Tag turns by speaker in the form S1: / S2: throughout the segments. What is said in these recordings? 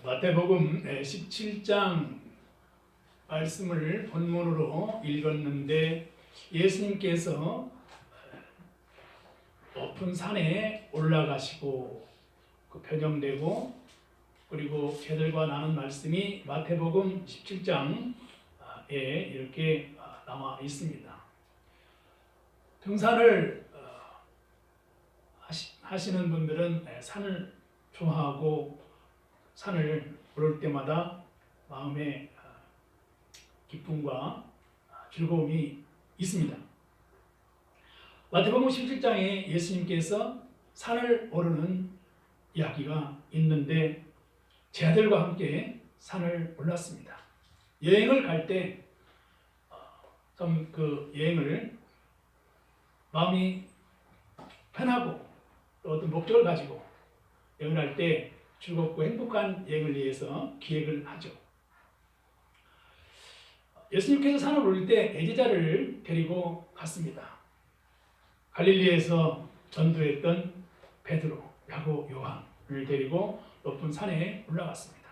S1: 마태복음 17장 말씀을 본문으로 읽었는데 예수님께서 높은 산에 올라가시고 변형되고 그리고 제들과 나눈 말씀이 마태복음 17장에 이렇게 나와 있습니다. 등산을 하시는 분들은 산을 좋아하고 산을 오를 때마다 마음에 기쁨과 즐거움이 있습니다. 마태복음 17장에 예수님께서 산을 오르는 이야기가 있는데 제 아들과 함께 산을 올랐습니다. 여행을 갈 때 좀 그 여행을 마음이 편하고 또 어떤 목적을 가지고 여행을 할 때 즐겁고 행복한 여행을 위해서 기획을 하죠. 예수님께서 산을 오를 때 애제자를 데리고 갔습니다. 갈릴리에서 전도했던 베드로, 야고, 요한을 데리고 높은 산에 올라갔습니다.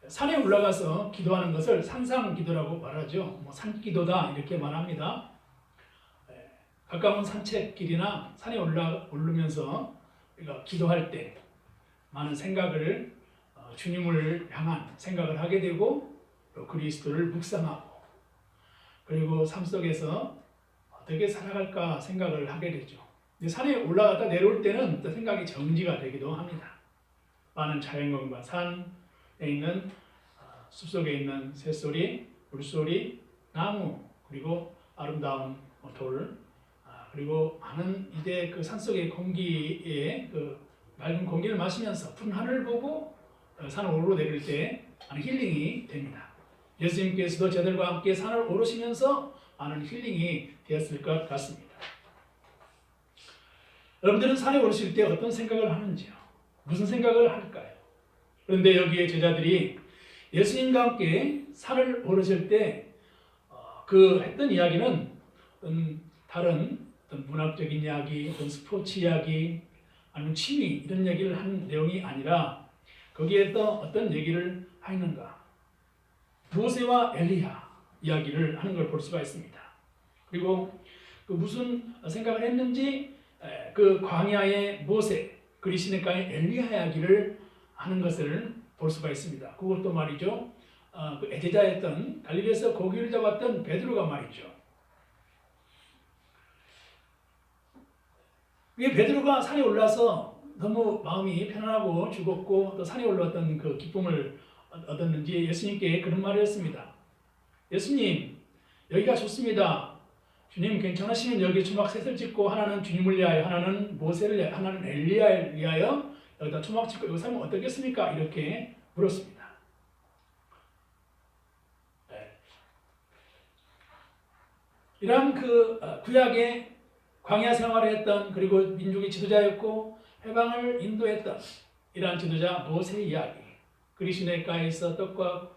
S1: 산에 올라가서 기도하는 것을 산상기도라고 말하죠. 산기도다 이렇게 말합니다. 가까운 산책길이나 산에 오르면서 우리가 기도할 때 많은 생각을 주님을 향한 생각을 하게 되고 또 그리스도를 묵상하고 그리고 삶 속에서 어떻게 살아갈까 생각을 하게 되죠. 산에 올라갔다 내려올 때는 또 생각이 정지가 되기도 합니다. 많은 자연경관, 산에 있는 숲속에 있는 새소리, 물소리, 나무 그리고 아름다운 돌 그리고 많은 이제 그 산속의 공기에 그 맑은 공기를 마시면서 푸른 하늘을 보고 산을 오르고 내릴 때 많은 힐링이 됩니다. 예수님께서도 저들과 함께 산을 오르시면서 많은 힐링이 되었을 것 같습니다. 여러분들은 산에 오르실 때 어떤 생각을 하는지요? 무슨 생각을 할까요? 그런데 여기에 제자들이 예수님과 함께 산을 오르실 때 그 했던 이야기는 다른 어떤 문학적인 이야기, 어떤 스포츠 이야기, 아니면 취미 이런 얘기를 한 내용이 아니라 거기에 또 어떤 얘기를 하는가? 모세와 엘리야 이야기를 하는 걸 볼 수가 있습니다. 그리고 그 무슨 생각을 했는지 그 광야의 모세, 그리 시내가의 엘리야 이야기를 하는 것을 볼 수가 있습니다. 그것도 말이죠. 그 애제자였던 갈릴리에서 고기를 잡았던 베드로가 말이죠. 왜 베드로가 산에 올라서 너무 마음이 편안하고 즐겁고 또 산에 올라왔던 그 기쁨을 얻었는지 예수님께 그런 말을 했습니다. 예수님, 여기가 좋습니다. 주님 괜찮으시면 여기 초막셋을 짓고 하나는 주님을 위하여, 하나는 모세를 위하여, 하나는 엘리야를 위하여 여기다 초막 짓고 여기 살면 어떻겠습니까? 이렇게 물었습니다. 이러한 그 구약의 광야 생활을 했던 그리고 민족의 지도자였고 해방을 인도했던 이러한 지도자 모세의 이야기, 그리 시내가에서 떡과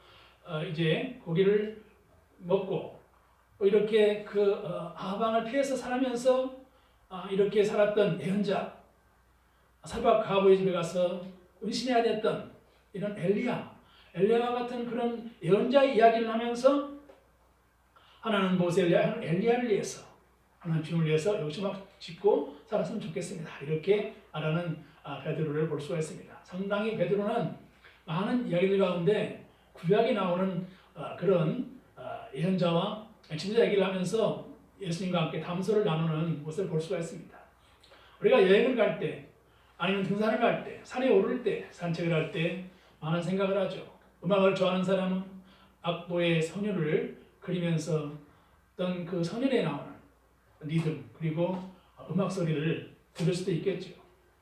S1: 이제 고기를 먹고 이렇게 그 아방을 피해서 살면서 이렇게 살았던 예언자, 살박 가부의 집에 가서 은신해야 됐던 이런 엘리야와 같은 그런 예언자의 이야기를 하면서 하나는 모세를 위하여, 하나는 엘리야를 위해서, 하나는 주님을 위해서 여기 막 짓고 살았으면 좋겠습니다. 이렇게 말하는 베드로를 볼 수가 있습니다. 상당히 베드로는 많은 이야기들 가운데 구약에 나오는 그런 예언자와 지도자 얘기를 하면서 예수님과 함께 담소를 나누는 것을 볼 수가 있습니다. 우리가 여행을 갈 때 아니면 등산을 갈 때, 산에 오를 때, 산책을 할 때 많은 생각을 하죠. 음악을 좋아하는 사람은 악보의 선율을 그리면서 어떤 그 선율에 나오는 리듬 그리고 음악 소리를 들을 수도 있겠죠.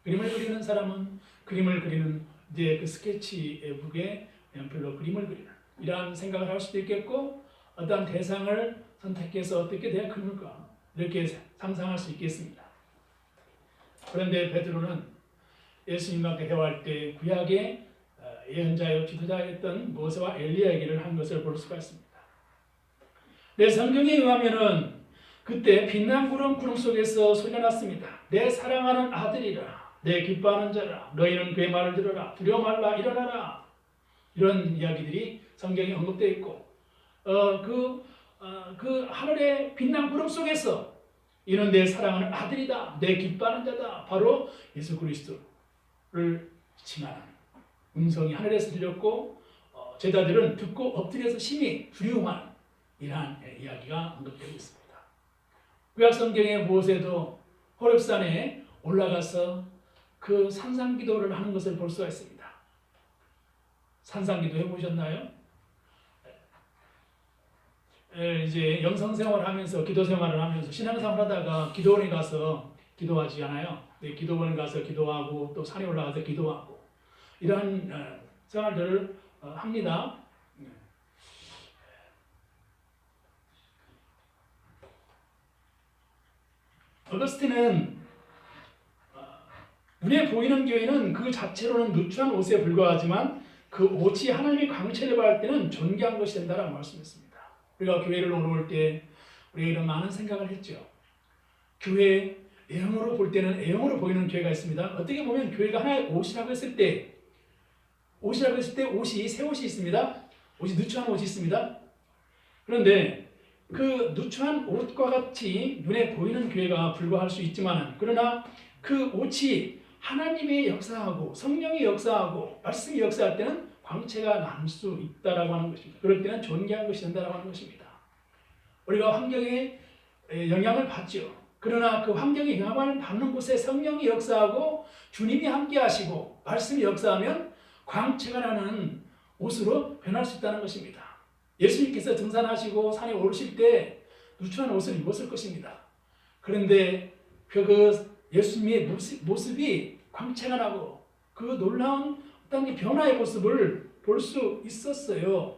S1: 그림을 그리는 사람은 그림을 그리는 이제 그 스케치북에 연필로 그림을 그리는 이러한 생각을 할 수도 있겠고 어떠한 대상을 선택해서 어떻게 내가 그릴까 이렇게 상상할 수 있겠습니다. 그런데 베드로는 예수님과 함께 대화할 때 구약의 예언자요 지도자였던 모세와 엘리야 얘기를 한 것을 볼 수가 있습니다. 내 성경에 의하면은 그때 빛난 구름 속에서 소리가 났습니다. 내 사랑하는 아들이라 내 기뻐하는 자라 너희는 그의 말을 들어라. 두려워 말라 일어나라. 이런 이야기들이 성경에 언급되어 있고 그 하늘의 빛난 구름 속에서 이는 내 사랑하는 아들이다. 내 기뻐하는 자다. 바로 예수 그리스도를 칭하는 음성이 하늘에서 들렸고 제자들은 듣고 엎드려서 심히 두려워하는 이러한 이야기가 언급되고 있습니다. 구약 성경의 모세도 호렙산에 올라가서 그 산상기도를 하는 것을 볼 수가 있습니다. 산상기도 해보셨나요? 이제 영성생활을 하면서 기도 생활을 하면서 신앙생활 하다가 기도원에 가서 기도하지 않아요. 기도원에 가서 기도하고 또 산에 올라가서 기도하고 이러한 생활들을 합니다. 어거스틴은 눈에 보이는 교회는 그 자체로는 누추한 옷에 불과하지만 그 옷이 하나님의 광채를 받을 때는 존귀한 것이 된다라고 말씀했습니다. 우리가 교회를 오러 올 때 우리가 이런 많은 생각을 했죠. 교회 A형으로 볼 때는 A형으로 보이는 교회가 있습니다. 어떻게 보면 교회가 하나의 옷이라고 했을 때 옷이 새 옷이 있습니다. 옷이 누추한 옷이 있습니다. 그런데 그 누추한 옷과 같이 눈에 보이는 교회가 불과할 수 있지만 그러나 그 옷이 하나님의 역사하고 성령의 역사하고 말씀이 역사할 때는 광채가 날 수 있다라고 하는 것입니다. 그럴 때는 존귀한 것이 된다라고 하는 것입니다. 우리가 환경에 영향을 받죠. 그러나 그 환경에 영향을 받는 곳에 성령이 역사하고 주님이 함께 하시고 말씀이 역사하면 광채가 나는 옷으로 변할 수 있다는 것입니다. 예수님께서 등산하시고 산에 오르실 때 누추한 옷을 입었을 것입니다. 그런데 그 예수님의 모습이 광채가 나고 그 놀라운 어떤 변화의 모습을 볼 수 있었어요.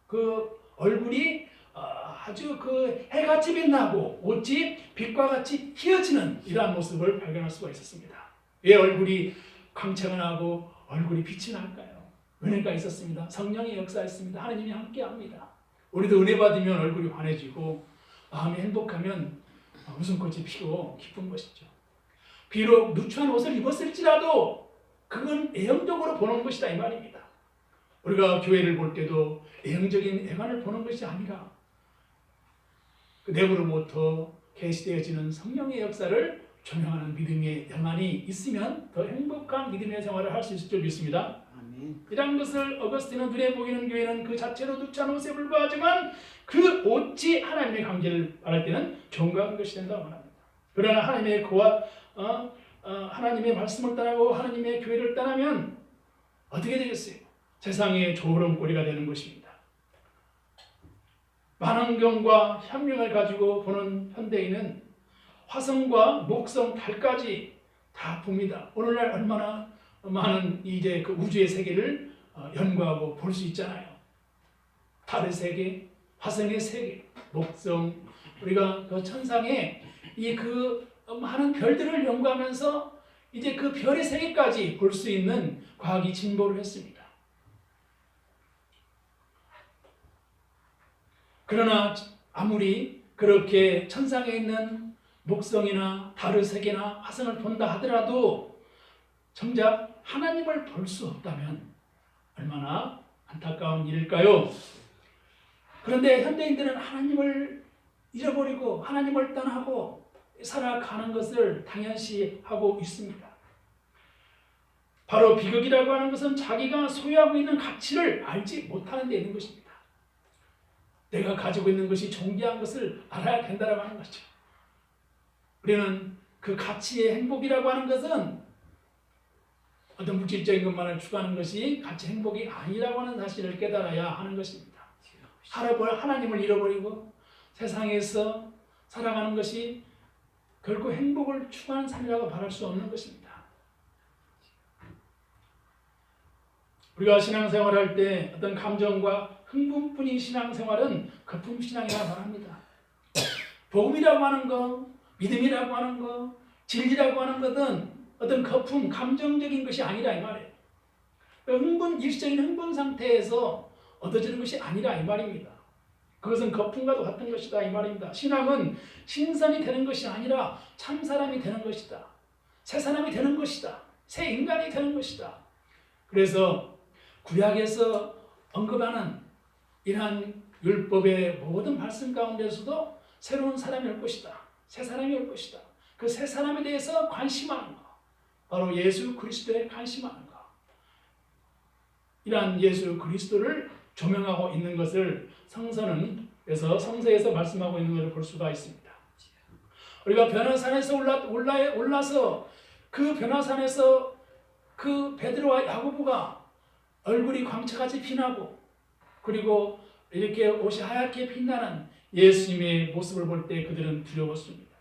S1: 그 얼굴이 아주 그 해같이 빛나고 옷이 빛과 같이 휘어지는 이러한 모습을 발견할 수가 있었습니다. 왜 얼굴이 광채가 나고 얼굴이 빛이 날까요? 은혜가 있었습니다. 성령의 역사였습니다. 하나님이 함께합니다. 우리도 은혜 받으면 얼굴이 환해지고 마음이 행복하면 웃음꽃이 피고 기쁜 것이죠. 비록 누추한 옷을 입었을지라도 그건 애형적으로 보는 것이다 이 말입니다. 우리가 교회를 볼 때도 애형적인 애관을 보는 것이 아니라 그 내부로부터 계시되어지는 성령의 역사를 조명하는 믿음의 영안이 있으면 더 행복한 믿음의 생활을 할 수 있을 줄 믿습니다. 이런 것을 어거스틴은 눈에 보이는 교회는 그 자체로 누추한 옷에 불과하지만 그 옷이 하나님의 관계를 바랄 때는 존귀한 것이 된다고 합니다. 그러나 하나님의 거와 하나님의 말씀을 떠나고 하나님의 교회를 떠나면 어떻게 되겠어요? 세상의 조롱거리가 되는 것입니다. 만원경과 현명을 가지고 보는 현대인은 화성과 목성, 달까지 다 봅니다. 오늘날 얼마나 많은 이제 그 우주의 세계를 연구하고 볼 수 있잖아요. 달의 세계, 화성의 세계, 목성, 우리가 그 천상에 이 그 많은 별들을 연구하면서 이제 그 별의 세계까지 볼 수 있는 과학이 진보를 했습니다. 그러나 아무리 그렇게 천상에 있는 목성이나 달의 세계나 화성을 본다 하더라도 정작 하나님을 볼 수 없다면 얼마나 안타까운 일일까요? 그런데 현대인들은 하나님을 잃어버리고 하나님을 떠나고 살아가는 것을 당연시하고 있습니다. 바로 비극이라고 하는 것은 자기가 소유하고 있는 가치를 알지 못하는 데 있는 것입니다. 내가 가지고 있는 것이 존귀한 것을 알아야 된다고 하는 거죠. 우리는 그 가치의 행복이라고 하는 것은 어떤 물질적인 것만을 추구하는 것이 가치 행복이 아니라고 하는 사실을 깨달아야 하는 것입니다. 하나님을 잃어버리고 세상에서 살아가는 것이 결코 행복을 추구하는 삶이라고 말할 수 없는 것입니다. 우리가 신앙생활을 할 때 어떤 감정과 흥분뿐인 신앙생활은 거품신앙이라고 말합니다. 복음이라고 하는 것, 믿음이라고 하는 것, 진리라고 하는 것은 어떤 거품, 감정적인 것이 아니라 이 말이에요. 일시적인 흥분 상태에서 얻어지는 것이 아니라 이 말입니다. 그것은 거품과도 같은 것이다 이 말입니다. 신앙은 신선이 되는 것이 아니라 참 사람이 되는 것이다. 새 사람이 되는 것이다. 새 인간이 되는 것이다. 그래서 구약에서 언급하는 이러한 율법의 모든 말씀 가운데서도 새로운 사람이 올 것이다. 새 사람이 올 것이다. 그 새 사람에 대해서 관심하는 것. 바로 예수 그리스도에 관심하는 것. 이러한 예수 그리스도를 조명하고 있는 것을 성서에서 말씀하고 있는 것을 볼 수가 있습니다. 우리가 변화산에서 올라서 그 변화산에서 그 베드로와 야고보가 얼굴이 광채같이 빛나고 그리고 이렇게 옷이 하얗게 빛나는 예수님의 모습을 볼 때 그들은 두려웠습니다.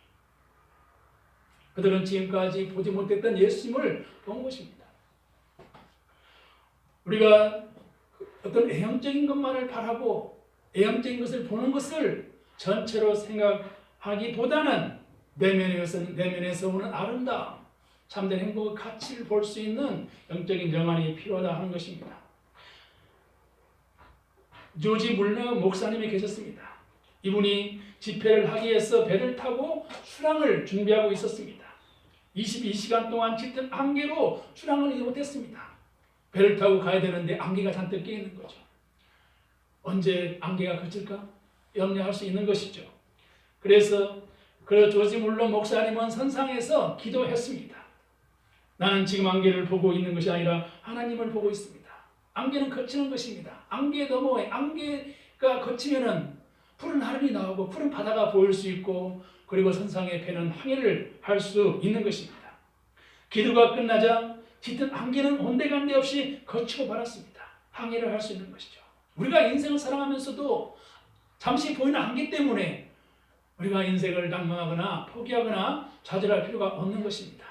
S1: 그들은 지금까지 보지 못했던 예수님을 본 것입니다. 우리가 어떤 애형적인 것만을 바라고 애형적인 것을 보는 것을 전체로 생각하기보다는 내면에서 오는 아름다움, 참된 행복의 가치를 볼 수 있는 영적인 영안이 필요하다 하는 것입니다. 조지 물러 목사님이 계셨습니다. 이분이 집회를 하기 위해서 배를 타고 출항을 준비하고 있었습니다. 22시간 동안 짙은 안개로 출항을 하지 못했습니다. 배를 타고 가야 되는데 안개가 잔뜩 끼어 있는 거죠. 언제 안개가 그칠까 염려할 수 있는 것이죠. 그래서 그 조지 물러 목사님은 선상에서 기도했습니다. 나는 지금 안개를 보고 있는 것이 아니라 하나님을 보고 있습니다. 안개는 거치는 것입니다. 안개 너머에 안개가 거치면은 푸른 하늘이 나오고 푸른 바다가 보일 수 있고 그리고 선상의 배는 항해를 할 수 있는 것입니다. 기도가 끝나자 짙은 안개는 온데간데 없이 거치고 말았습니다. 항해를 할 수 있는 것이죠. 우리가 인생을 살아가면서도 잠시 보이는 안개 때문에 우리가 인생을 낭망하거나 포기하거나 좌절할 필요가 없는 것입니다.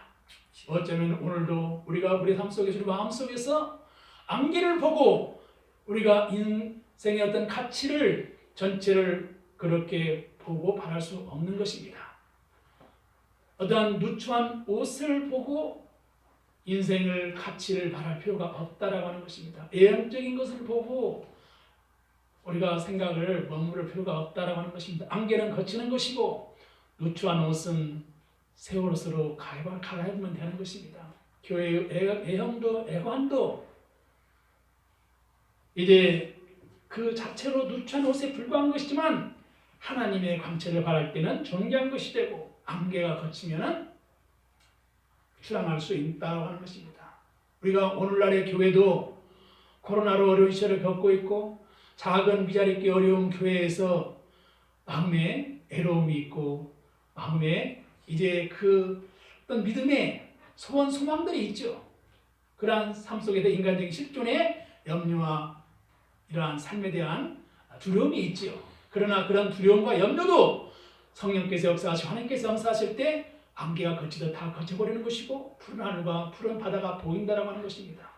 S1: 어쩌면 오늘도 우리가 우리 삶 속에서 우리 마음 속에서 안개를 보고 우리가 인생의 어떤 가치를 전체를 그렇게 보고 바랄 수 없는 것입니다. 어떠한 누추한 옷을 보고 인생을 가치를 바랄 필요가 없다라고 하는 것입니다. 애형적인 것을 보고 우리가 생각을 머무를 필요가 없다라고 하는 것입니다. 안개는 거치는 것이고 누추한 옷은 새 옷으로 갈아입으면 되는 것입니다. 교회의 애형도 애관도 이제 그 자체로 누추한 옷에 불과한 것이지만 하나님의 광채를 바랄 때는 존귀한 것이 되고 안개가 거치면은 출항할 수 있다고 하는 것입니다. 우리가 오늘날의 교회도 코로나로 어려운 시절을 겪고 있고 작은 비자리기 어려운 교회에서 마음에 애로움이 있고 마음에 이제 그 어떤 믿음의 소원 소망들이 있죠. 그러한 삶 속에서 인간적인 실존의 염려와 이러한 삶에 대한 두려움이 있지요. 그러나 그런 두려움과 염려도 성령께서 역사하시고 하나님께서 역사하실 때 안개가 거치듯 다 거쳐버리는 것이고 푸른 하늘과 푸른 바다가 보인다라고 하는 것입니다.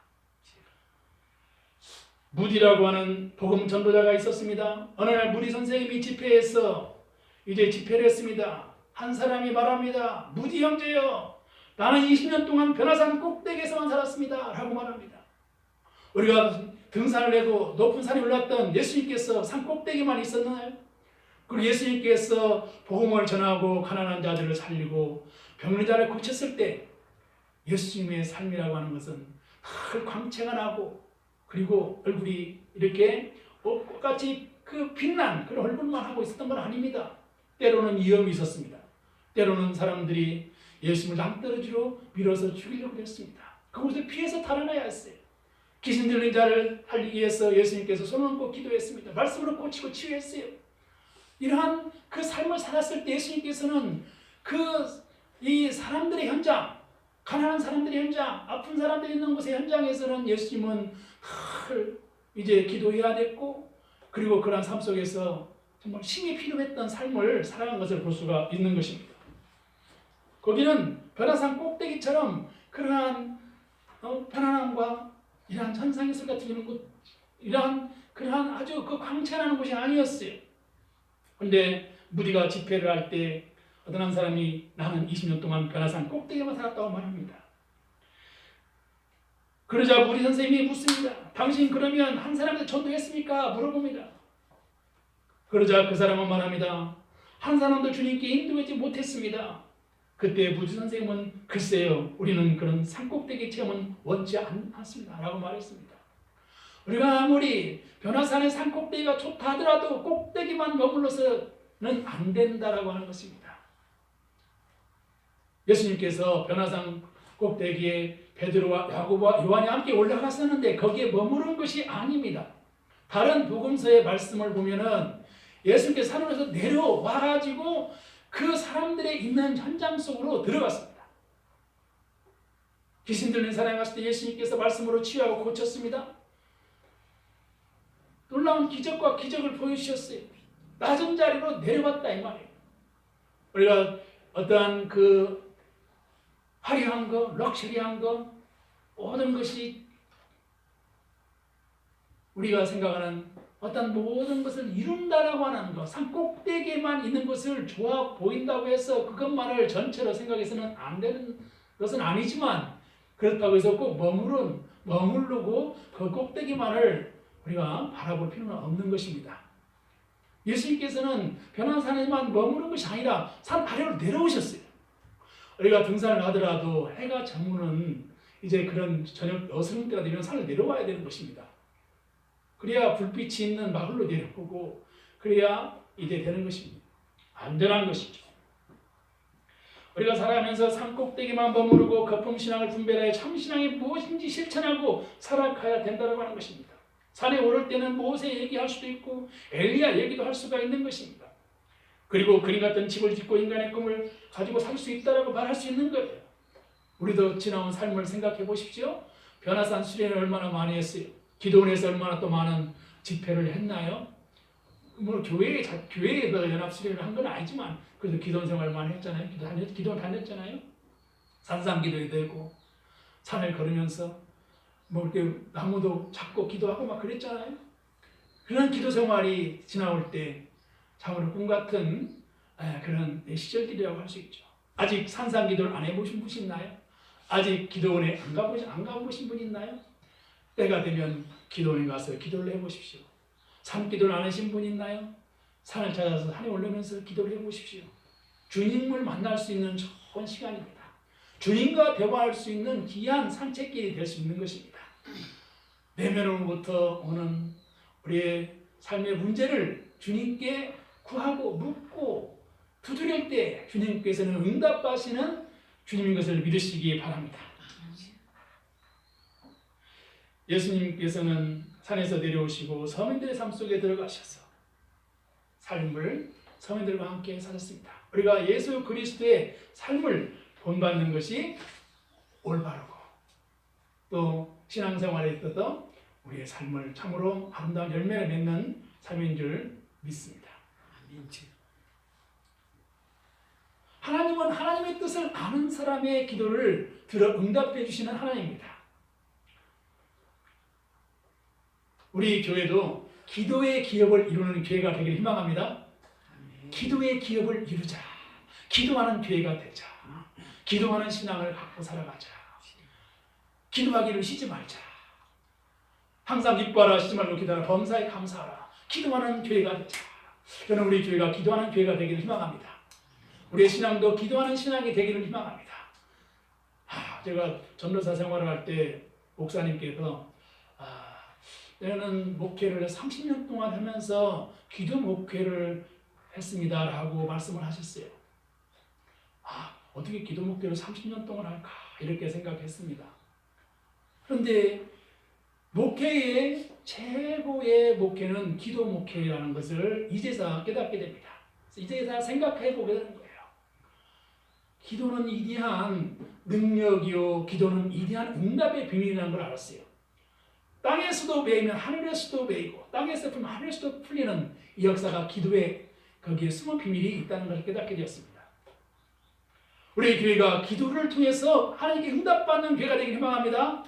S1: 무디라고 하는 복음 전도자가 있었습니다. 어느 날 무디 선생님이 집회에서 이제 집회를 했습니다. 한 사람이 말합니다. 무디 형제여, 나는 20년 동안 변화산 꼭대기에서만 살았습니다. 라고 말합니다. 우리가 등산을 해도 높은 산에 올랐던 예수님께서 산 꼭대기만 있었나요? 그리고 예수님께서 복음을 전하고 가난한 자들을 살리고 병든 자를 고쳤을 때 예수님의 삶이라고 하는 것은 늘 광채가 나고 그리고 얼굴이 이렇게 꽃같이 그 빛난 그런 얼굴만 하고 있었던 건 아닙니다. 때로는 위험이 있었습니다. 때로는 사람들이 예수님을 낭떠러지로 밀어서 죽이려고 했습니다. 그곳을 피해서 달아나야 했어요. 귀신 들린 자를 살리기 위해서 예수님께서 손을 얹고 기도했습니다. 말씀으로 고치고 치유했어요. 이러한 그 삶을 살았을 때 예수님께서는 이 사람들의 현장, 가난한 사람들의 현장, 아픈 사람들이 있는 곳의 현장에서는 예수님은 늘 이제 기도해야 됐고 그리고 그러한 삶 속에서 정말 힘이 필요했던 삶을 살아간 것을 볼 수가 있는 것입니다. 거기는 변화산 꼭대기처럼 그러한 편안함과 이러한 천상에서가 들리는 곳, 그러한 아주 그 광채나는 곳이 아니었어요. 그런데 무디가 집회를 할 때 어떤 한 사람이 나는 20년 동안 변화산 꼭대기만 살았다고 말합니다. 그러자 무디 선생님이 묻습니다. 당신 그러면 한 사람한테 전도했습니까? 물어봅니다. 그러자 그 사람은 말합니다. 한 사람도 주님께 인도하지 못했습니다. 그때 부지 선생님은 글쎄요, 우리는 그런 산꼭대기 체험은 원치 않습니다 라고 말했습니다. 우리가 아무리 변화산의 산꼭대기가 좋다 하더라도 꼭대기만 머물러서는 안 된다라고 하는 것입니다. 예수님께서 변화산 꼭대기에 베드로와 야고보와 요한이 함께 올라갔었는데 거기에 머무른 것이 아닙니다. 다른 복음서의 말씀을 보면은 예수님께서 산으로서 내려와가지고 그 사람들의 있는 현장 속으로 들어갔습니다. 귀신 들린 사람이 왔을 때 예수님께서 말씀으로 치유하고 고쳤습니다. 놀라운 기적과 기적을 보여주셨어요. 낮은 자리로 내려왔다 이 말이에요. 우리가 어떠한 그 화려한 거, 럭셔리한 거, 모든 것이 우리가 생각하는 어떤 모든 것을 이룬다라고 하는 것, 산 꼭대기에만 있는 것을 좋아 보인다고 해서 그것만을 전체로 생각해서는 안 되는 것은 아니지만, 그렇다고 해서 꼭 머무르고 그 꼭대기만을 우리가 바라볼 필요는 없는 것입니다. 예수님께서는 변화산에만 머무는 것이 아니라 산 아래로 내려오셨어요. 우리가 등산을 하더라도 해가 저무는 이제 그런 저녁 어스름 때가 되면 산을 내려와야 되는 것입니다. 그래야 불빛이 있는 마을로 내려오고 그래야 이제 되는 것입니다. 안전한 것이죠. 우리가 살아가면서 산 꼭대기만 머무르고 거품신앙을 분별하여 참신앙이 무엇인지 실천하고 살아가야 된다고 하는 것입니다. 산에 오를 때는 모세 얘기할 수도 있고 엘리야 얘기도 할 수가 있는 것입니다. 그리고 그림 같은 집을 짓고 인간의 꿈을 가지고 살 수 있다라고 말할 수 있는 거예요. 우리도 지나온 삶을 생각해 보십시오. 변화산 수련을 얼마나 많이 했어요. 기도원에서 얼마나 또 많은 집회를 했나요? 뭐 교회에서 연합 수련을 한 건 아니지만 그래도 기도원 생활 많이 했잖아요. 기도원 다녔잖아요. 산삼 기도에 되고 산을 걸으면서 뭐 이렇게 나무도 잡고 기도하고 막 그랬잖아요. 그런 기도 생활이 지나올 때 참으로 꿈 같은 그런 시절들이라고 할 수 있죠. 아직 산삼 기도를 안 해보신 분이 있나요? 아직 기도원에 안 가보신 분이 있나요? 때가 되면 기도원에 가서 기도를 해보십시오. 산 기도를 안 하신 분이 있나요? 산을 찾아서 산에 올라오면서 기도를 해보십시오. 주님을 만날 수 있는 좋은 시간입니다. 주님과 대화할 수 있는 귀한 산책길이 될 수 있는 것입니다. 내면으로부터 오는 우리의 삶의 문제를 주님께 구하고 묻고 두드릴 때 주님께서는 응답하시는 주님인 것을 믿으시기 바랍니다. 예수님께서는 산에서 내려오시고 서민들의 삶 속에 들어가셔서 삶을 서민들과 함께 사셨습니다. 우리가 예수 그리스도의 삶을 본받는 것이 올바르고 또 신앙생활에 있어서 우리의 삶을 참으로 아름다운 열매를 맺는 삶인 줄 믿습니다. 하나님은 하나님의 뜻을 아는 사람의 기도를 들어 응답해 주시는 하나님입니다. 우리 교회도 기도의 기업을 이루는 교회가 되기를 희망합니다. 기도의 기업을 이루자. 기도하는 교회가 되자. 기도하는 신앙을 갖고 살아가자. 기도하기를 쉬지 말자. 항상 기뻐하라, 쉬지 말고 기도하라, 범사에 감사하라. 기도하는 교회가 되자. 저는 우리 교회가 기도하는 교회가 되기를 희망합니다. 우리의 신앙도 기도하는 신앙이 되기를 희망합니다. 제가 전도사 생활을 할 때 목사님께서 저는 목회를 30년 동안 하면서 기도 목회를 했습니다 라고 말씀을 하셨어요. 어떻게 기도 목회를 30년 동안 할까 이렇게 생각했습니다. 그런데 목회의 최고의 목회는 기도 목회라는 것을 이제서 깨닫게 됩니다. 이제서 생각해 보게 되는 거예요. 기도는 위대한 능력이요, 기도는 위대한 응답의 비밀이라는 걸 알았어요. 땅에서도 매이면 하늘에서도 매이고 땅에서 풀면 하늘에서도 풀리는 이 역사가 기도에 거기에 숨은 비밀이 있다는 것을 깨닫게 되었습니다. 우리 교회가 기도를 통해서 하나님께 응답받는 교회가 되길 희망합니다.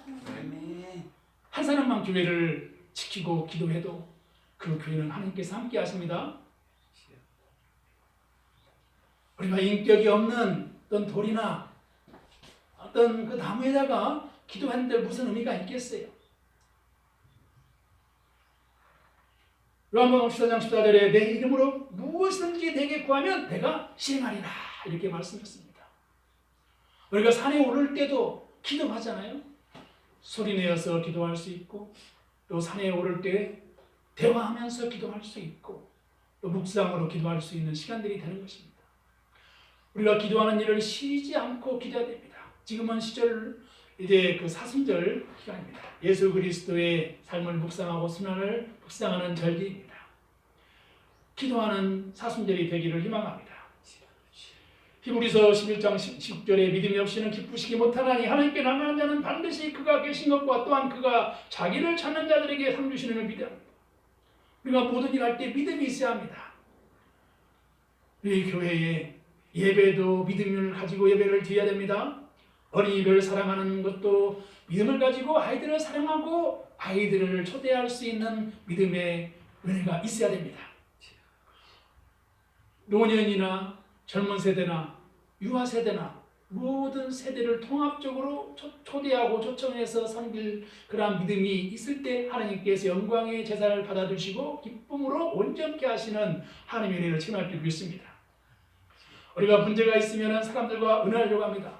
S1: 한 사람만 교회를 지키고 기도해도 그 교회는 하나님께서 함께 하십니다. 우리가 인격이 없는 어떤 돌이나 어떤 그 나무에다가 기도하는데 무슨 의미가 있겠어요? 요한복음 14장 14절에 내 이름으로 무엇이든지 내게 구하면 내가 시행하리라 이렇게 말씀했습니다. 우리가 산에 오를 때도 기도하잖아요. 소리내어서 기도할 수 있고, 또 산에 오를 때 대화하면서 기도할 수 있고, 또 묵상으로 기도할 수 있는 시간들이 되는 것입니다. 우리가 기도하는 일을 쉬지 않고 기도해야 됩니다. 지금은 시절 이제 그 사순절 기간입니다. 예수 그리스도의 삶을 묵상하고 순환을 묵상하는 절기입니다. 기도하는 사순절이 되기를 희망합니다. 히브리서 11장 10절에 믿음이 없이는 기쁘시기 못하나니 하나님께 나가는 자는 반드시 그가 계신 것과 또한 그가 자기를 찾는 자들에게 상 주시는 을 믿어야 합니다. 우리가 모든 일 할 때 믿음이 있어야 합니다. 우리 교회에 예배도 믿음을 가지고 예배를 드려야 됩니다. 어린이를 사랑하는 것도 믿음을 가지고 아이들을 사랑하고 아이들을 초대할 수 있는 믿음의 은혜가 있어야 됩니다. 노년이나 젊은 세대나 유아 세대나 모든 세대를 통합적으로 초대하고 초청해서 섬길 그러한 믿음이 있을 때 하나님께서 영광의 제사를 받아주시고 기쁨으로 온전케 하시는 하나님의 은혜를 체험할 줄 믿습니다. 우리가 문제가 있으면 사람들과 의논하려고 합니다.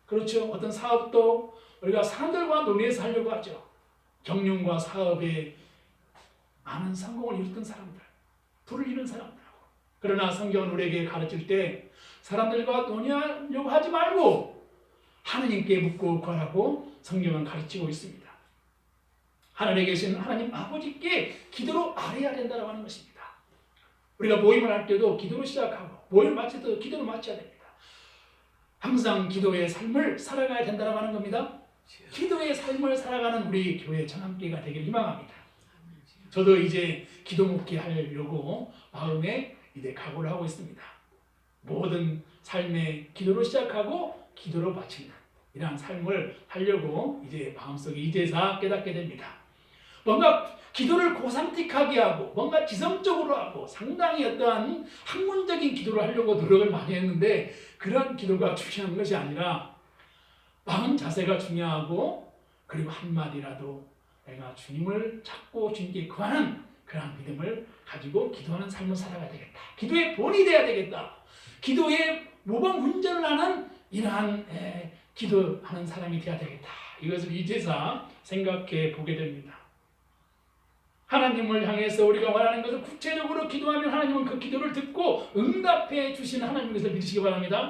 S1: 그렇죠. 어떤 사업도 우리가 사람들과 논의해서 하려고 하죠. 경영과 사업에 많은 성공을 이뤘던 사람들, 부를 이룬 사람들하고. 그러나 성경은 우리에게 가르칠 때 사람들과 논의하려고 하지 말고 하나님께 묻고 구하라고 성경은 가르치고 있습니다. 하늘에 계신 하나님 아버지께 기도로 아뢰야 된다고 하는 것입니다. 우리가 모임을 할 때도 기도로 시작하고 모임을 마칠 때도 기도로 마쳐야 됩니다. 항상 기도의 삶을 살아가야 된다고 하는 겁니다. 기도의 삶을 살아가는 우리 교회 청함교회가 되길 희망합니다. 저도 이제 기도 묵기 하려고 마음에 이제 각오를 하고 있습니다. 모든 삶의 기도로 시작하고 기도로 마치는 이러한 삶을 하려고 이제 마음속에 이제서 깨닫게 됩니다. 뭔가 기도를 고상틱하게 하고 뭔가 지성적으로 하고 상당히 어떠한 학문적인 기도를 하려고 노력을 많이 했는데 그런 기도가 중요한 것이 아니라 마음 자세가 중요하고 그리고 한마디라도 내가 주님을 찾고 주님께 구하는 그런 믿음을 가지고 기도하는 삶을 살아가야 되겠다. 기도의 본이 되어야 되겠다. 기도의 모범 운전을 하는 이러한 기도하는 사람이 되어야 되겠다. 이것을 이제서 생각해 보게 됩니다. 하나님을 향해서 우리가 원하는 것을 구체적으로 기도하면 하나님은 그 기도를 듣고 응답해 주시는 하나님인 것을 믿으시기 바랍니다.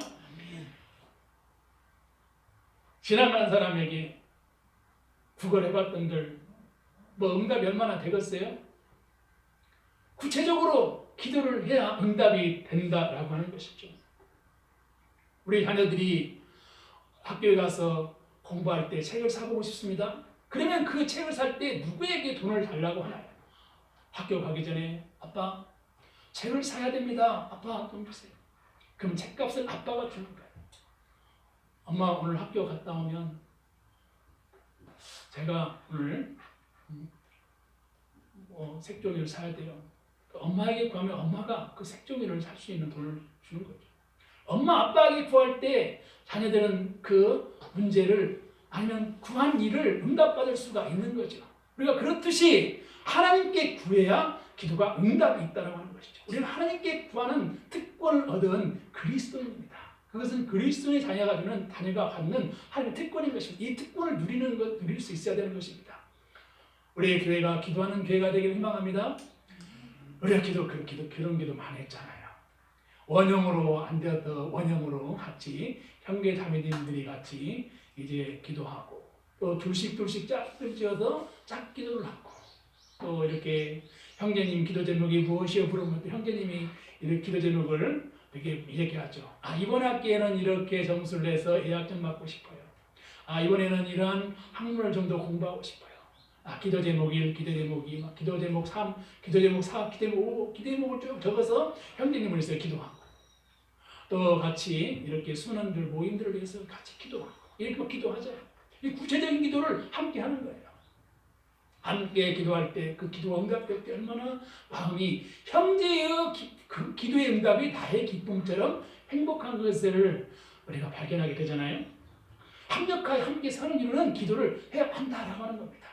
S1: 지나가는 사람에게 구걸해봤던들 뭐 응답이 얼마나 되겠어요? 구체적으로 기도를 해야 응답이 된다라고 하는 것이죠. 우리 자녀들이 학교에 가서 공부할 때 책을 사보고 싶습니다. 그러면 그 책을 살 때 누구에게 돈을 달라고 하나요? 학교 가기 전에 아빠 책을 사야 됩니다. 아빠 돈 주세요. 그럼 책값을 아빠가 주는 거예요. 엄마 오늘 학교 갔다 오면 제가 오늘 색종이를 사야 돼요. 엄마에게 구하면 엄마가 그 색종이를 살 수 있는 돈을 주는 거죠. 엄마 아빠에게 구할 때 자녀들은 그 문제를 아니면 구한 일을 응답받을 수가 있는 거죠. 우리가 그렇듯이 하나님께 구해야 기도가 응답이 있다고 하는 것이죠. 우리는 하나님께 구하는 특권을 얻은 그리스도인입니다. 그것은 그리스도의 자녀가 갖는 하나님의 특권인 것입니다. 이 특권을 누릴 수 있어야 되는 것입니다. 우리의 교회가 기도하는 교회가 되기를 희망합니다. 우리가 그런 기도 많이 했잖아요. 원형으로 안 되어도 원형으로 같이 형제 자매님들이 같이 이제 기도하고 또 둘씩 짝을 지어서 짝기도를 하고 또 이렇게 형제님 기도 제목이 무엇이여 부르면 또 형제님이 이렇게 기도 제목을 이렇게 하죠. 이번 학기에는 이렇게 점수를 내서 예약점 받고 싶어요. 이번에는 이러한 학문을 좀 더 공부하고 싶어요. 기도 제목 1, 기도 제목 2, 기도 제목 3, 기도 제목 4, 기도 제목 5, 기도 제목을 쭉 적어서 형제님을 위해서 기도하고 또 같이 이렇게 순원들 모임들을 위해서 같이 기도하고 이렇게 기도하죠. 이 구체적인 기도를 함께 하는 거예요. 함께 기도할 때 그 기도가 응답될 때 얼마나 마음이 형제의 그 기도의 응답이 나의 기쁨처럼 행복한 것을 우리가 발견하게 되잖아요. 합력하여 함께 사는 이유는 기도를 해야 한다라고 하는 겁니다.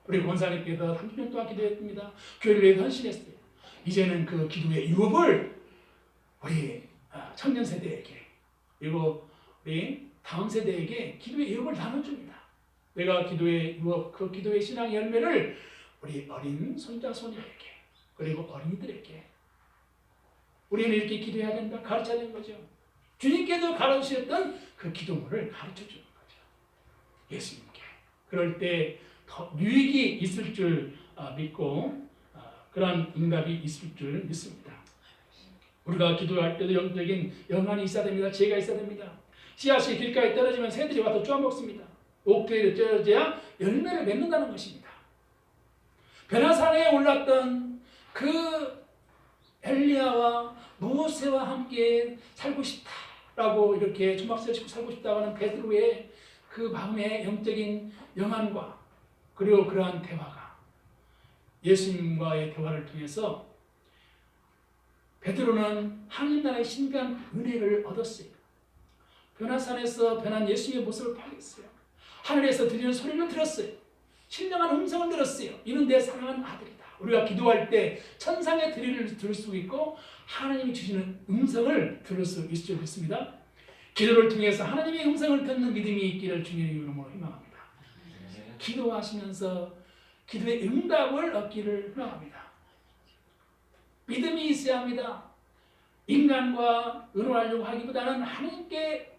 S1: 우리 권사님께서 30년 동안 기도했습니다. 교회를 위해 헌신했어요. 이제는 그 기도의 유업을 우리 청년 세대에게 그리고 우리 다음 세대에게 기도의 유혹을 나눠줍니다. 내가 기도의 유혹, 그 기도의 신앙의 열매를 우리 어린 손자 손녀에게 그리고 어린이들에게 우리는 이렇게 기도해야 된다 가르쳐야 되는 거죠. 주님께서 가르치셨던 그 기도문을 가르쳐주는 거죠. 예수님께. 그럴 때 더 유익이 있을 줄 믿고 그러한 응답이 있을 줄 믿습니다. 우리가 기도할 때도 영적인 영안이 있어야 됩니다. 지혜가 있어야 됩니다. 씨앗이 길가에 떨어지면 새들이 와서 쪼아먹습니다. 옥토에 떨어져야 열매를 맺는다는 것입니다. 변화산에 올랐던 그 엘리야와 모세와 함께 살고 싶다라고 이렇게 조막새를 싣고 살고 싶다고 하는 베드로의 그 마음의 영적인 영안과 그리고 그러한 대화가 예수님과의 대화를 통해서 베드로는 하나님 나라의 신비한 은혜를 얻었어요. 변화산에서 변한 예수님의 모습을 발견했어요. 하늘에서 들리는 소리를 들었어요. 신령한 음성을 들었어요. 이는 내 사랑하는 아들이다. 우리가 기도할 때 천상의 소리를 들을 수 있고 하나님이 주시는 음성을 들을 수 있을 줄 믿습니다. 기도를 통해서 하나님의 음성을 듣는 믿음이 있기를 주님의 이름으로 희망합니다. 기도하시면서 기도의 응답을 얻기를 희망합니다. 믿음이 있어야 합니다. 인간과 의논하려고 하기보다는 하나님께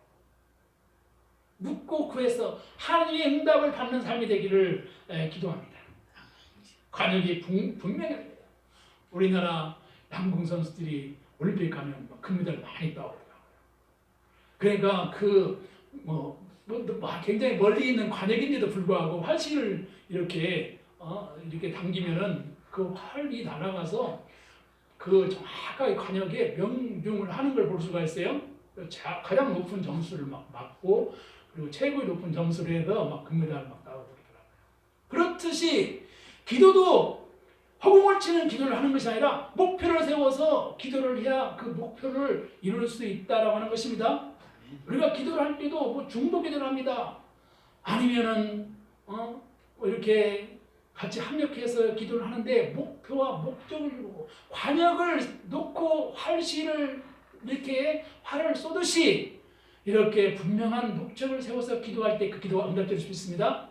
S1: 묻고 구해서 하나님의 응답을 받는 삶이 되기를 기도합니다. 관역이 분명합니다. 우리나라 양궁 선수들이 올림픽 가면 금메달 많이 따오더라고요. 그러니까 굉장히 멀리 있는 관역인데도 불구하고 활시를 이렇게 당기면은 그 활이 날아가서 그 정확하게 관역에 명중을 하는 걸 볼 수가 있어요. 가장 높은 점수를 맞고 그리고 최고의 높은 점수를 해서 금메달을 따고 그러더라고요. 그렇듯이 기도도 허공을 치는 기도를 하는 것이 아니라 목표를 세워서 기도를 해야 그 목표를 이룰 수 있다라고 하는 것입니다. 우리가 기도를 할 때도 중보 기도를 합니다. 아니면은 이렇게 같이 합력해서 기도를 하는데 목표와 목적을 이루고 관역을 놓고 활시를 이렇게 활을 쏘듯이 이렇게 분명한 목적을 세워서 기도할 때 그 기도가 응답될 수 있습니다.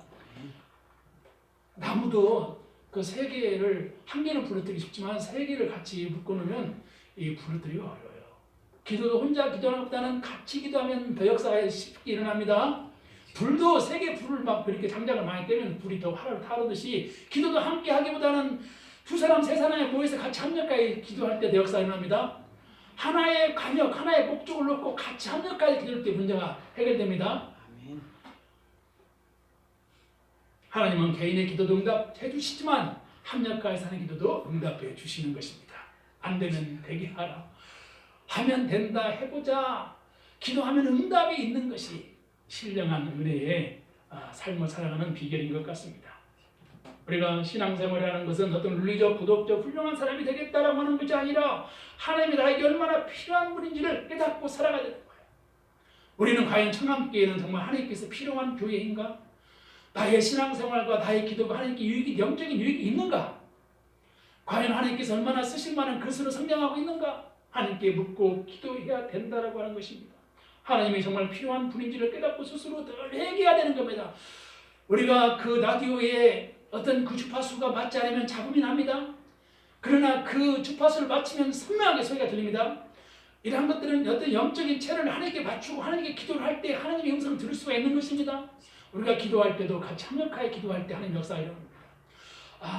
S1: 나무도 그 세 개를 한 개는 부러뜨리기 쉽지만 세 개를 같이 묶어놓으면 이 부러뜨리기가 어려워요. 기도도 혼자 기도하는 것보다는 같이 기도하면 더 역사가 쉽게 일어납니다. 불도 세 개 불을 막 이렇게 장작을 많이 떼면 불이 더 활을 타르듯이 기도도 함께 하기보다는 두 사람 세 사람이 모여서 같이 합력하여 기도할 때 더 역사가 일어납니다. 하나의 관역, 하나의 목적을 놓고 같이 합력하여 기도할 때 문제가 해결됩니다. 하나님은 개인의 기도도 응답해 주시지만 합력하여서 하는 기도도 응답해 주시는 것입니다. 안 되면 되게 하라. 하면 된다 해보자. 기도하면 응답이 있는 것이 신령한 은혜의 삶을 살아가는 비결인 것 같습니다. 우리가 신앙생활이라는 것은 어떤 윤리적, 도덕적 훌륭한 사람이 되겠다라고 하는 것이 아니라 하나님이 나에게 얼마나 필요한 분인지를 깨닫고 살아가야 되는 거예요. 우리는 과연 청함교회는 정말 하나님께서 필요한 교회인가? 나의 신앙생활과 나의 기도가 하나님께 영적인 유익이 있는가? 과연 하나님께서 얼마나 쓰실 만한 그릇으로 성장하고 있는가? 하나님께 묻고 기도해야 된다라고 하는 것입니다. 하나님이 정말 필요한 분인지를 깨닫고 스스로 늘 회개해야 되는 겁니다. 우리가 그 라디오에 어떤 그 주파수가 맞지 않으면 잡음이 납니다. 그러나 그 주파수를 맞추면 선명하게 소리가 들립니다. 이러한 것들은 어떤 영적인 체를 하나님께 맞추고 하나님께 기도를 할 때 하나님의 음성을 들을 수가 있는 것입니다. 우리가 기도할 때도 같이 합력하여 기도할 때 하나님 역사가 일어납니다.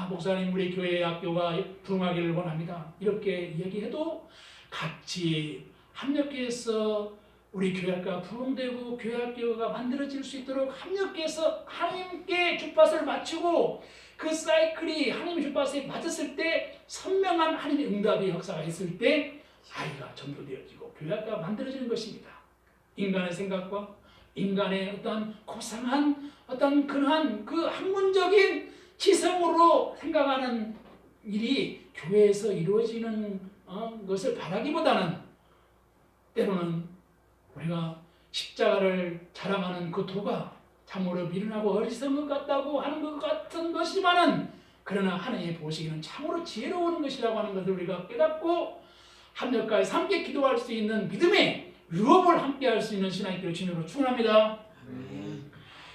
S1: 목사님 우리 교회 학교가 부흥하기를 원합니다. 이렇게 얘기해도 같이 합력해서 우리 교회학교가 부흥되고 교회학교가 만들어질 수 있도록 합력해서 하나님께 주파수를 맞추고 그 사이클이 하나님의 주파수에 맞았을 때 선명한 하나님의 응답의 역사가 있을 때 아이가 전도되어지고 교회학교가 만들어지는 것입니다. 인간의 생각과 인간의 어떤 고상한 어떤 그러한 그 학문적인 지성으로 생각하는 일이 교회에서 이루어지는 것을 바라기보다는 때로는 우리가 십자가를 자랑하는 그 도가 참으로 미련하고 어리석은 것 같다고 하는 것 같은 것이지만은 그러나 하나님의 보시기는 참으로 지혜로운 것이라고 하는 것을 우리가 깨닫고 합력하여 함께 기도할 수 있는 믿음의 유업을 함께 할 수 있는 신앙이 되어 주님으로 축원합니다.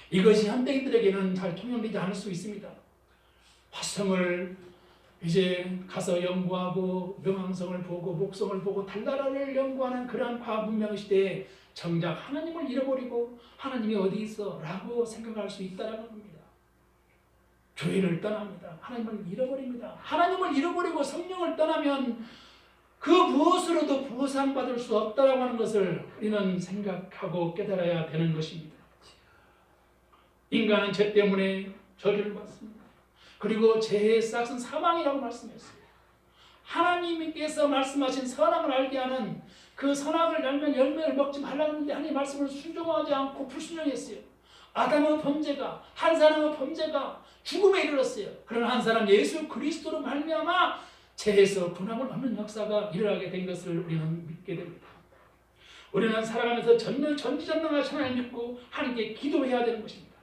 S1: 이것이 현대인들에게는 잘 통용되지 않을 수 있습니다. 화성을 이제 가서 연구하고 명왕성을 보고 목성을 보고 달나라를 연구하는 그러한 과학 문명 시대에 정작 하나님을 잃어버리고 하나님이 어디 있어? 라고 생각할 수 있다는 겁니다. 교회를 떠납니다. 하나님을 잃어버립니다. 하나님을 잃어버리고 성령을 떠나면 그 무엇으로도 보상받을 수 없다라고 하는 것을 우리는 생각하고 깨달아야 되는 것입니다. 인간은 죄 때문에 저주를 받습니다. 그리고 죄의 싹은 사망이라고 말씀했어요. 하나님께서 말씀하신 선악을 알게 하는 그 선악을 알면 열매를 먹지 말라고 했는데 하나님 말씀을 순종하지 않고 불순종했어요. 아담의 범죄가, 한 사람의 범죄가 죽음에 이르렀어요. 그러나 한 사람 예수 그리스도로 말미암아 죄에서 분함을 얻는 역사가 일어나게 된 것을 우리는 믿게 됩니다. 우리는 살아가면서 전지전능하신 하나님을 믿고 하나님께 기도해야 되는 것입니다.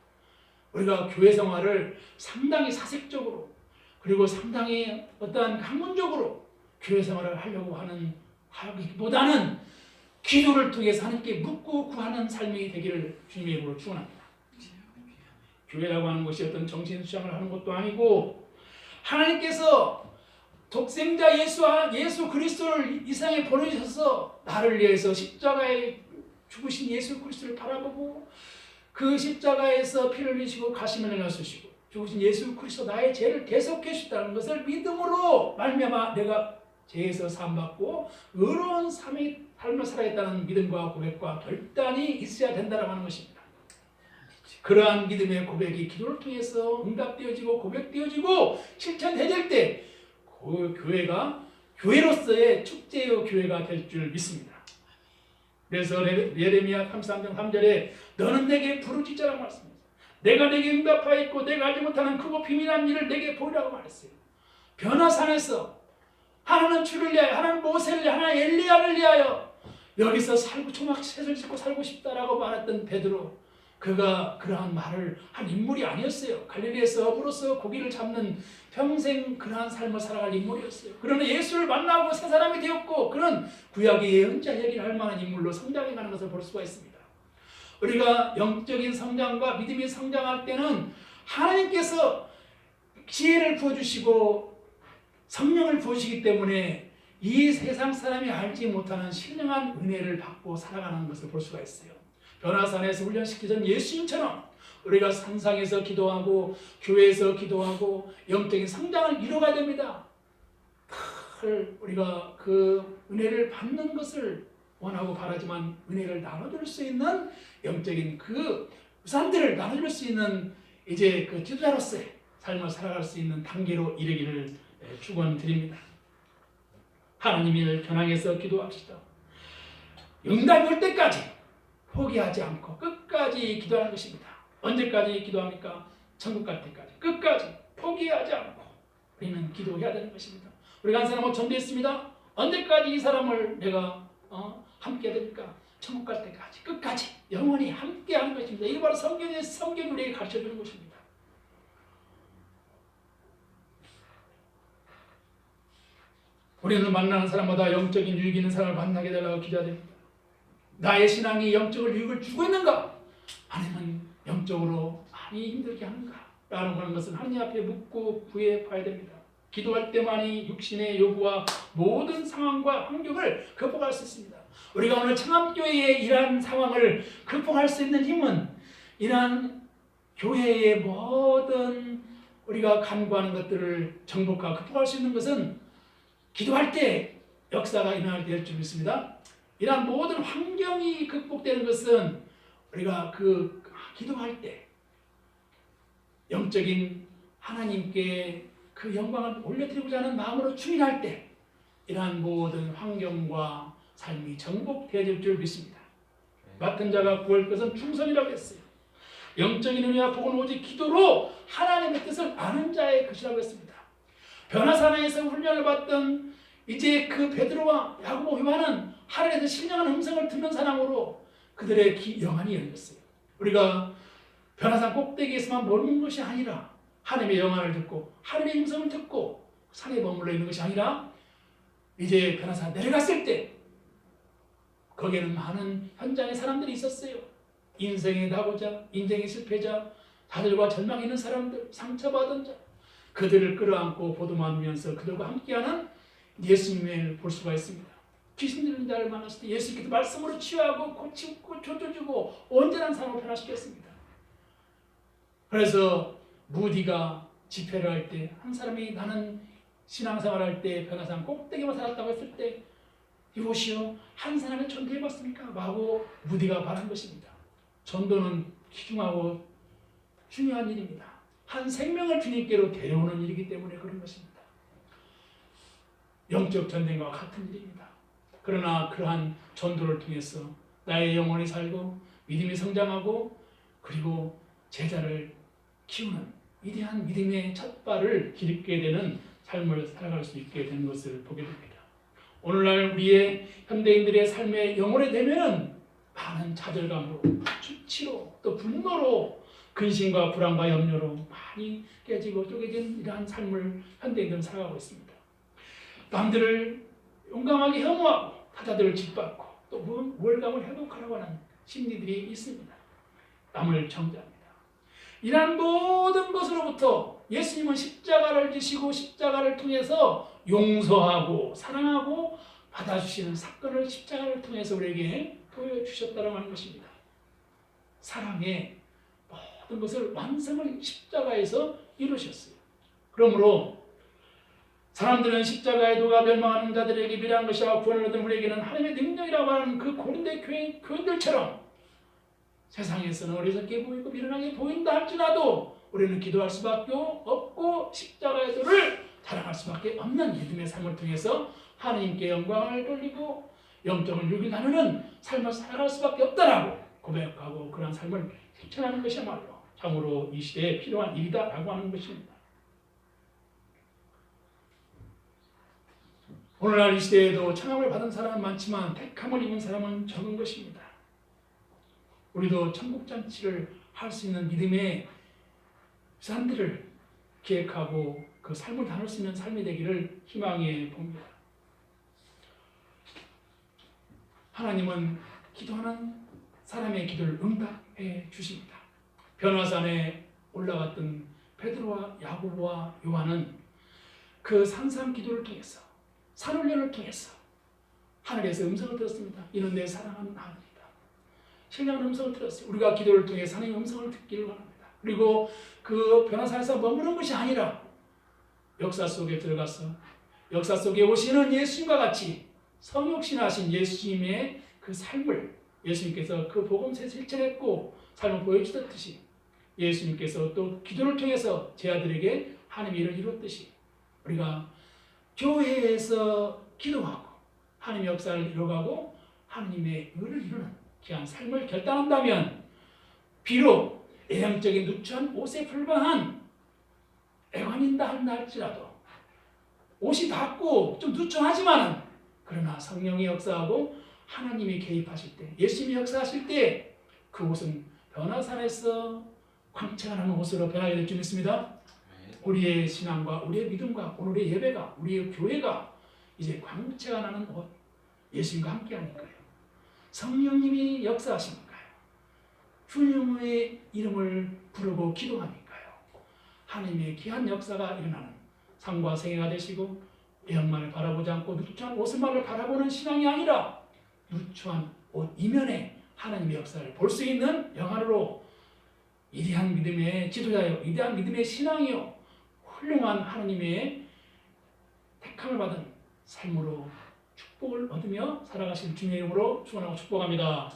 S1: 우리가 교회 생활을 상당히 사색적으로 그리고 상당히 어떠한 학문적으로 교회 생활을 하려고 하기보다는 기도를 통해서 하나님께 묻고 구하는 삶이 되기를 주님의 이름으로 축원합니다. 교회라고 하는 것이 어떤 정신 수양을 하는 것도 아니고 하나님께서 독생자 예수 그리스도를 이 세상에 보내주셔서 나를 위해서 십자가에 죽으신 예수 그리스도를 바라보고 그 십자가에서 피를 흘리시고 가시면을 나서시고 죽으신 예수 그리스도 나의 죄를 대속해 주셨다는 것을 믿음으로 말미암아 내가 죄에서 사함받고 의로운 삶을 살아야겠다는 믿음과 고백과 결단이 있어야 된다고 하는 것입니다. 그러한 믿음의 고백이 기도를 통해서 응답되어지고 고백되어지고 실천되어질 때 그 교회가 교회로서의 축제의 교회가 될 줄 믿습니다. 그래서 예레미야 33장 3절에 너는 내게 부르짖으라고 말씀했어요. 내가 내게 응답하였고 내가 알지 못하는 크고 비밀한 일을 내게 보이라고 말했어요. 변화산에서 하나는 주를 위하여, 하나는 모세를 위하여, 하나는 엘리야를 위하여 여기서 살고 초막셋을 짓고 살고 싶다라고 말했던 베드로, 그가 그러한 말을 한 인물이 아니었어요. 갈릴리에서 어부로서 고기를 잡는 평생 그러한 삶을 살아갈 인물이었어요. 그러나 예수를 만나고 새 사람이 되었고 그는 구약의 예언자 얘기를 할 만한 인물로 성장해가는 것을 볼 수가 있습니다. 우리가 영적인 성장과 믿음이 성장할 때는 하나님께서 지혜를 부어주시고 성령을 부으시기 때문에 이 세상 사람이 알지 못하는 신령한 은혜를 받고 살아가는 것을 볼 수가 있어요. 변화산에서 훈련시키던 예수님처럼 우리가 상상에서 기도하고 교회에서 기도하고 영적인 성장을 이루어가야 됩니다. 우리가 그 은혜를 받는 것을 원하고 바라지만 은혜를 나눠줄 수 있는 영적인 그 우산들을 나눠줄 수 있는 이제 그 지도자로서의 삶을 살아갈 수 있는 단계로 이르기를 축원드립니다. 하나님을 겨냥해서 기도합시다. 응답이 올 때까지 포기하지 않고 끝까지 기도하는 것입니다. 언제까지 기도합니까? 천국 갈 때까지 끝까지 포기하지 않고 우리는 기도해야 되는 것입니다. 우리가 한 사람은 전도했습니다. 언제까지 이 사람을 내가 함께 됩니까? 천국 갈 때까지 끝까지 영원히 함께 하는 것입니다. 이게 바로 성경이 우리에게 가르쳐주는 것입니다. 우리는 만나는 사람마다 영적인 유익 있는 사람을 만나게 되라고 기도해야 됩니다. 나의 신앙이 영적인 유익을 주고 있는가? 아니면 영적으로 많이 힘들게 하는가? 라는 것은 하나님 앞에 묻고 구해 봐야 됩니다. 기도할 때만이 육신의 요구와 모든 상황과 환경을 극복할 수 있습니다. 우리가 오늘 창암교회의 이러한 상황을 극복할 수 있는 힘은 이러한 교회의 모든 우리가 간구하는 것들을 정복하고 극복할 수 있는 것은 기도할 때 역사가 일어날 때 될 줄 믿습니다. 이러한 모든 환경이 극복되는 것은 우리가 기도할 때 영적인 하나님께 그 영광을 올려드리고자 하는 마음으로 추인할 때 이러한 모든 환경과 삶이 정복되어질 줄 믿습니다. 맡은 자가 구할 것은 충성이라고 했어요. 영적인 은혜와 복은 오직 기도로 하나님의 뜻을 아는 자의 것이라고 했습니다. 변화산에서 훈련을 받던 이제 그 베드로와 야고보 요한은 하늘에서 신령한 음성을 듣는 사람으로 그들의 영안이 열렸어요. 우리가 변화산 꼭대기에서만 머무는 것이 아니라 하나님의 영안을 듣고 하나님의 음성을 듣고 산에 머물러 있는 것이 아니라 이제 변화산 내려갔을 때 거기에는 많은 현장의 사람들이 있었어요. 인생의 낙오자, 인생의 실패자, 다들과 절망 있는 사람들, 상처받은 자, 그들을 끌어안고 보듬으면서 그들과 함께하는 예수님을 볼 수가 있습니다. 귀신 들린 자를 만났을 때 예수님께서 말씀으로 치유하고 고치고 조져주고 온전한 삶을 변화시켰습니다. 그래서 무디가 집회를 할 때 한 사람이 나는 신앙생활 할 때 변화산 꼭대기만 살았다고 했을 때 이보시오 한 사람을 전도해봤습니까? 하고 무디가 말한 것입니다. 전도는 귀중하고 중요한 일입니다. 한 생명을 주님께로 데려오는 일이기 때문에 그런 것입니다. 영적 전쟁과 같은 일입니다. 그러나 그러한 전도를 통해서 나의 영혼이 살고 믿음이 성장하고 그리고 제자를 키우는 위대한 믿음의 첫 발을 딛게 되는 삶을 살아갈 수 있게 되는 것을 보게 됩니다. 오늘날 우리의 현대인들의 삶의 영혼이 되면 많은 좌절감으로 수치로 또 분노로 근심과 불안과 염려로 많이 깨지고 쪼개진 이러한 삶을 현대인들은 살아가고 있습니다. 남들을 용감하게 혐오하고 타자들을 짓밟고 또 우월감을 회복하려고 하는 심리들이 있습니다. 남을 정죄합니다. 이러한 모든 것으로부터 예수님은 십자가를 지시고 십자가를 통해서 용서하고 사랑하고 받아주시는 사건을 십자가를 통해서 우리에게 보여주셨다고 하는 것입니다. 사랑의 모든 것을 완성을 십자가에서 이루셨어요. 그러므로 사람들은 십자가의 도가 멸망하는 자들에게 미련한 것이라 구원을 얻은 우리에게는 하나님의 능력이라고 하는 그 고린도 교인들처럼 세상에서는 어리석게 보이고 미련하게 보인다 할지라도 우리는 기도할 수밖에 없고 십자가의 도를 자랑할 수밖에 없는 믿음의 삶을 통해서 하나님께 영광을 돌리고 영적인 유익을 나누는 삶을 살아갈 수밖에 없다라고 고백하고 그런 삶을 실천하는 것이야말로 참으로 이 시대에 필요한 일이다라고 하는 것입니다. 오늘날 이 시대에도 청함을 받은 사람은 많지만 택함을 입은 사람은 적은 것입니다. 우리도 천국잔치를 할 수 있는 믿음의 산들을 기획하고 그 삶을 나눌 수 있는 삶이 되기를 희망해 봅니다. 하나님은 기도하는 사람의 기도를 응답해 주십니다. 변화산에 올라갔던 베드로와 야고보와 요한은 그 산상 기도를 통해서 산훈련을 통해서 하늘에서 음성을 들었습니다. 이는 내 사랑하는 아들이다. 신령한 음성을 들었어요. 우리가 기도를 통해 하나님의 음성을 듣기를 원합니다. 그리고 그 변화산에서 머무는 것이 아니라 역사 속에 들어가서 역사 속에 오시는 예수님과 같이 성육신하신 예수님의 그 삶을 예수님께서 그 복음을 실천했고 삶을 보여주셨듯이 예수님께서 또 기도를 통해서 제 아들에게 하나님의 일을 이뤘듯이 우리가 교회에서 기도하고 하나님의 역사를 이뤄가고 하나님의 의를 이루는 귀한 삶을 결단한다면 비록 외형적인 누추한 옷에 불과한 애관인다 한다 할지라도 옷이 닿고 좀 누추하지만 그러나 성령이 역사하고 하나님이 개입하실 때 예수님이 역사하실 때 그 옷은 변화산에서 광채가 나는 옷으로 변하게 될 줄 믿습니다. 우리의 신앙과 우리의 믿음과 오늘의 예배가 우리의 교회가 이제 광채가 나는 옷 예수님과 함께 하니까요. 성령님이 역사하시니까요. 주님의 이름을 부르고 기도하니까요. 하나님의 귀한 역사가 일어나는 삶과 생애가 되시고 외형만을 바라보지 않고 누추한 옷을만을 바라보는 신앙이 아니라 누추한 옷 이면에 하나님의 역사를 볼 수 있는 영안으로 위대한 믿음의 지도자요, 위대한 믿음의 신앙이요, 훌륭한 하나님의 택함을 받은 삶으로 축복을 얻으며 살아가신 주님의 이름으로 축원하고 축복합니다.